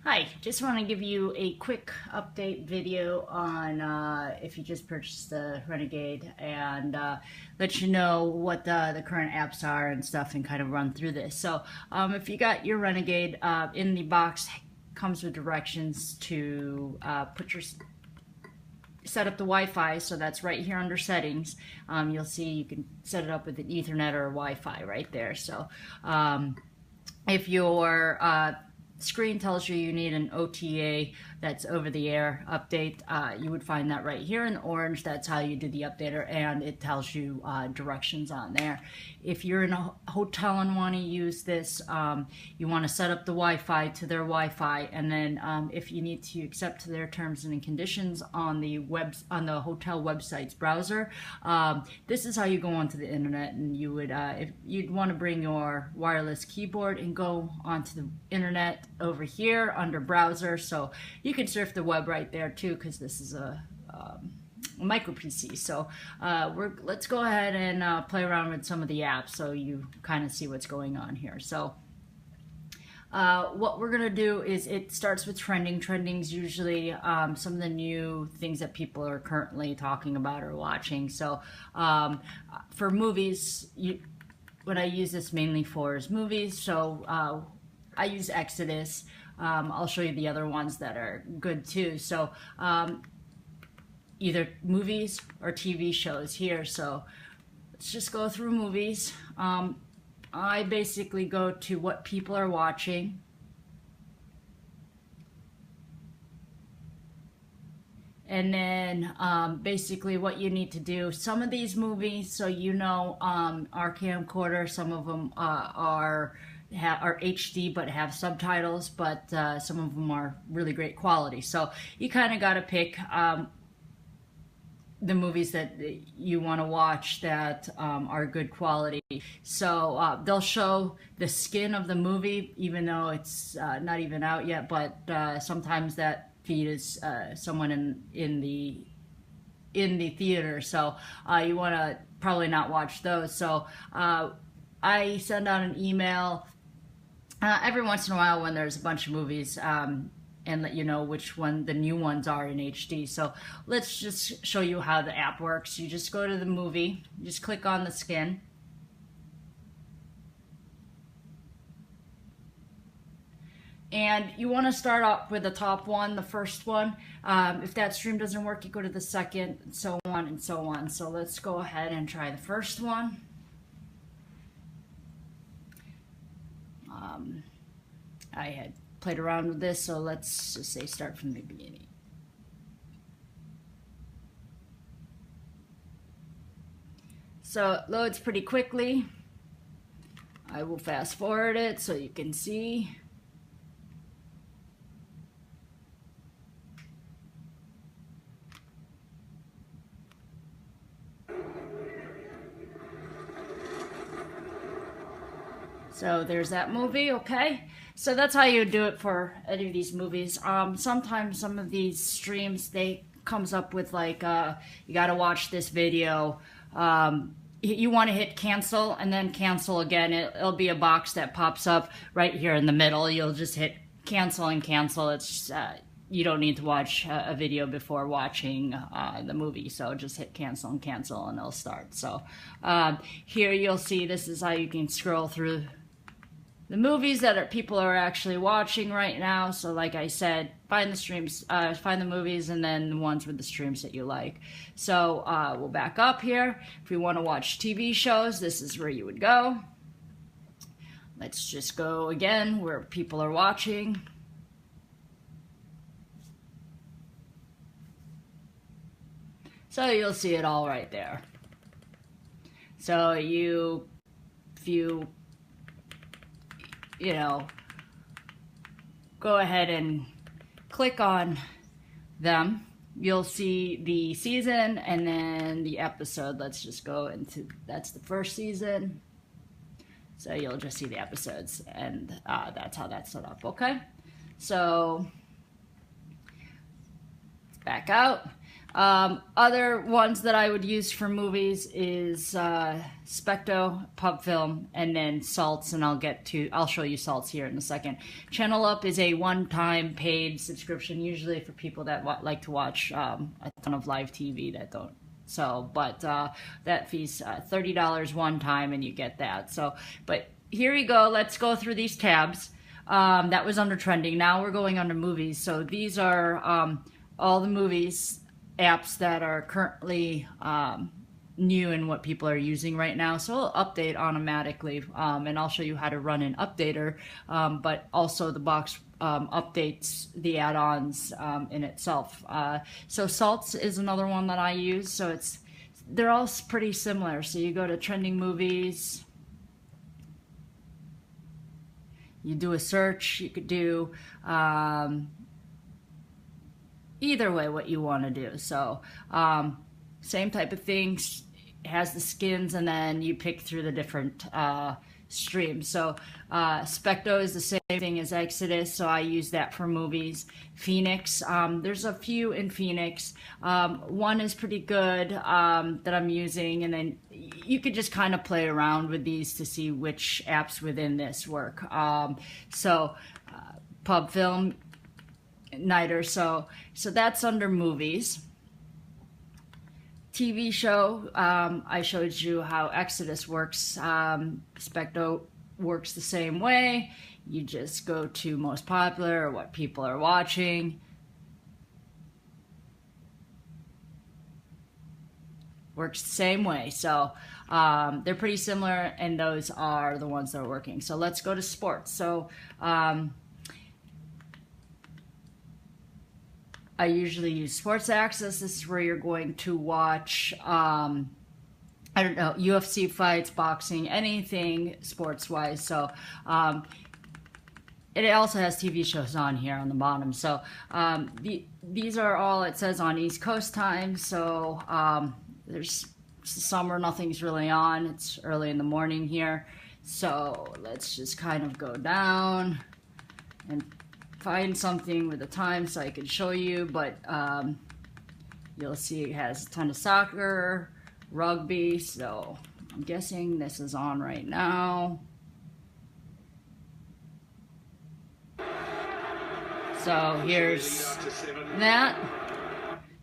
Hi, just want to give you a quick update video on if you just purchased the Renegade and let you know what the current apps are and stuff and kind of run through this. So if you got your Renegade, in the box comes with directions to set up the Wi-Fi, so that's right here under settings. You'll see you can set it up with an Ethernet or Wi-Fi right there. So if your screen tells you need an OTA, that's over the air update, you would find that right here in orange. That's how you do the updater, and it tells you directions on there. If you're in a hotel and want to use this, you want to set up the Wi-Fi to their Wi-Fi, and then if you need to accept their terms and conditions on the hotel website's browser, this is how you go onto the internet. And you would if you'd want to bring your wireless keyboard and go onto the internet over here under browser, so you can surf the web right there too, because this is a micro PC. So let's go ahead and play around with some of the apps so you kind of see what's going on here. So what we're gonna do is, it starts with trending. Trending's usually some of the new things that people are currently talking about or watching. So for movies, what I use this mainly for is movies. So I use Exodus. I'll show you the other ones that are good too. So either movies or TV shows here. So let's just go through movies. I basically go to what people are watching. And then basically what you need to do, some of these movies, so our camcorder, some of them are HD but have subtitles, but some of them are really great quality. So you kind of got to pick the movies that you want to watch that are good quality. So they'll show the skin of the movie, even though it's not even out yet, but sometimes that feed is someone in the theater, so you want to probably not watch those. So I send out an email every once in a while when there's a bunch of movies, and let you know which one the new ones are in HD. So let's just show you how the app works. You just go to the movie, you just click on the skin, and you want to start off with the top one, the first one. If that stream doesn't work, you go to the second, and so on and so on. So let's go ahead and try the first one. I had played around with this, so let's just say start from the beginning. So it loads pretty quickly. I will fast forward it so you can see. So there's that movie, okay? So that's how you do it for any of these movies. Sometimes some of these streams, they comes up with like, you gotta watch this video. You want to hit cancel and then cancel again. It'll be a box that pops up right here in the middle. You'll just hit cancel and cancel. It's you don't need to watch a video before watching the movie, so just hit cancel and cancel and it'll start. So here you'll see this is how you can scroll through the movies that people are actually watching right now. So like I said, find the streams, find the movies, and then the ones with the streams that you like. So we'll back up here. If we want to watch TV shows, this is where you would go. Let's just go again where people are watching. So you'll see it all right there. So if you go ahead and click on them, you'll see the season and then the episode. Let's just go into, that's the first season. So you'll just see the episodes, and that's how that's set up, okay? So back out. Other ones that I would use for movies is Specto, Pub Film, and then Salts, and I'll show you Salts here in a second. Channel Up is a one-time paid subscription, usually for people that like to watch a ton of live TV that don't. So, but that fee's $30 one time, and you get that. So, but here you go. Let's go through these tabs. That was under trending. Now we're going under movies. So these are all the movies apps that are currently new and what people are using right now. So it'll update automatically, and I'll show you how to run an updater, but also the box updates the add-ons in itself. So Salts is another one that I use. So they're all pretty similar. So you go to trending movies, you do a search, you could do either way what you want to do. So same type of things, has the skins, and then you pick through the different streams. So Specto is the same thing as Exodus, so I use that for movies. Phoenix, there's a few in Phoenix. One is pretty good that I'm using, and then you could just kind of play around with these to see which apps within this work. Pub Film, Niter, so that's under movies. TV show, I showed you how Exodus works. Specto works the same way. You just go to most popular or what people are watching. Works the same way. So they're pretty similar, and those are the ones that are working. So let's go to sports. So I usually use Sports Access. This is where you're going to watch, I don't know, UFC fights, boxing, anything sports-wise. So it also has TV shows on here on the bottom. So these are all, it says, on East Coast time. So there's summer, nothing's really on. It's early in the morning here. So let's just kind of go down and find something with the time so I can show you, but you'll see it has a ton of soccer, rugby, so I'm guessing this is on right now. So here's that.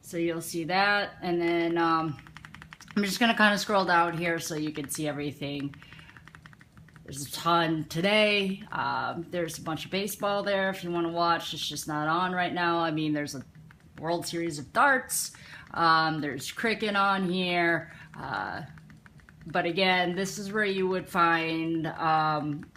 So you'll see that, and then I'm just gonna kind of scroll down here so you can see everything. There's a ton today. There's a bunch of baseball there if you want to watch. It's just not on right now. I mean, there's a World Series of darts. There's cricket on here. But again, this is where you would find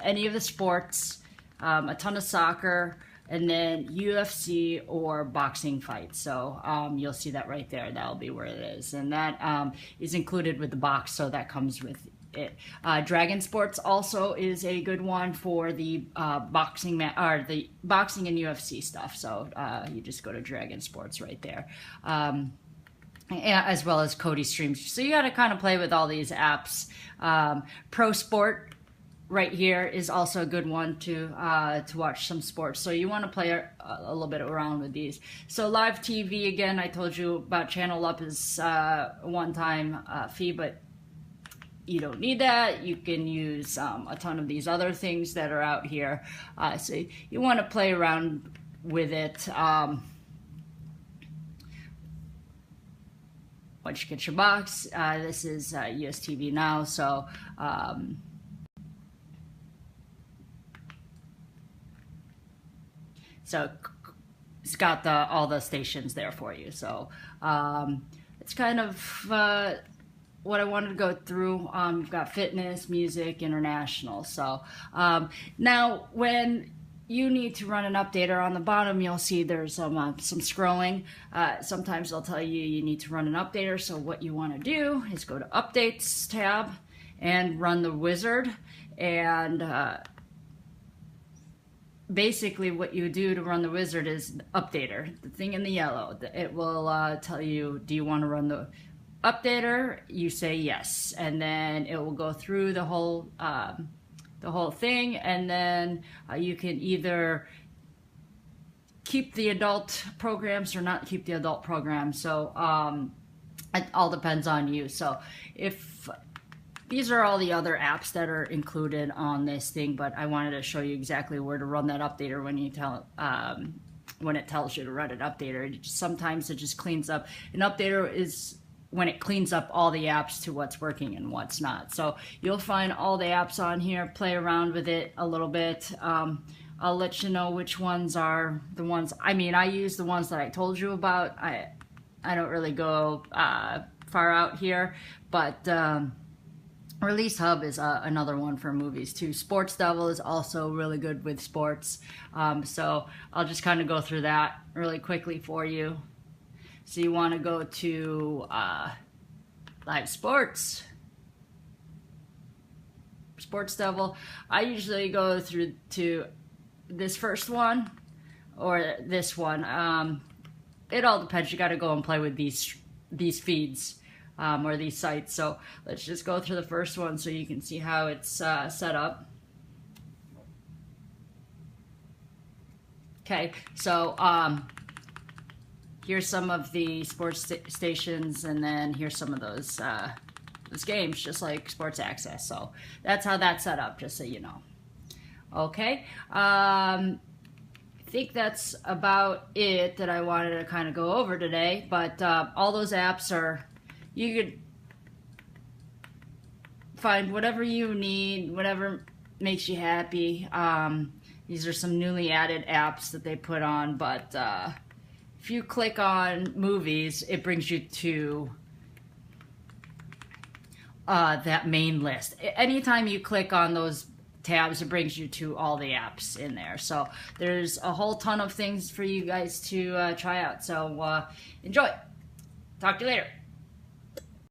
any of the sports, a ton of soccer, and then UFC or boxing fights. So you'll see that right there. That'll be where it is. And that is included with the box, so that comes with it. Dragon Sports also is a good one for the boxing and UFC stuff. So you just go to Dragon Sports right there, as well as Cody Streams. So you got to kind of play with all these apps. Pro Sport right here is also a good one to watch some sports. So you want to play a little bit around with these. So live TV, again, I told you about Channel Up is a one-time fee, but you don't need that. You can use a ton of these other things that are out here. So you want to play around with it. Once you get your box, this is US TV Now. So it's got all the stations there for you. So it's kind of what I wanted to go through. You've got fitness, music, international. So now when you need to run an updater, on the bottom you'll see there's some scrolling. Sometimes they'll tell you need to run an updater. So what you want to do is go to Updates tab and run the wizard. And basically what you do to run the wizard is updater, the thing in the yellow. It will tell you, do you want to run the updater? You say yes, and then it will go through the whole thing, and then you can either keep the adult programs or not keep the adult programs. So it all depends on you. So if these are all the other apps that are included on this thing, but I wanted to show you exactly where to run that updater when you tell when it tells you to run an updater. Sometimes it just cleans up. An updater is when it cleans up all the apps to what's working and what's not. So you'll find all the apps on here, play around with it a little bit. I'll let you know which ones are the ones. I mean, I use the ones that I told you about. I don't really go far out here, but Release Hub is another one for movies too. Sports Devil is also really good with sports. So I'll just kind of go through that really quickly for you. So you want to go to Live Sports, Sports Devil. I usually go through to this first one or this one. It all depends. You got to go and play with these feeds or these sites. So let's just go through the first one so you can see how it's set up. Okay, so here's some of the sports stations, and then here's some of those games, just like Sports Access. So that's how that's set up, just so you know. Okay, I think that's about it that I wanted to kind of go over today. But all those apps are, you could find whatever you need, whatever makes you happy. These are some newly added apps that they put on, but if you click on movies, it brings you to that main list. Anytime you click on those tabs, it brings you to all the apps in there. So there's a whole ton of things for you guys to try out. So enjoy. Talk to you later.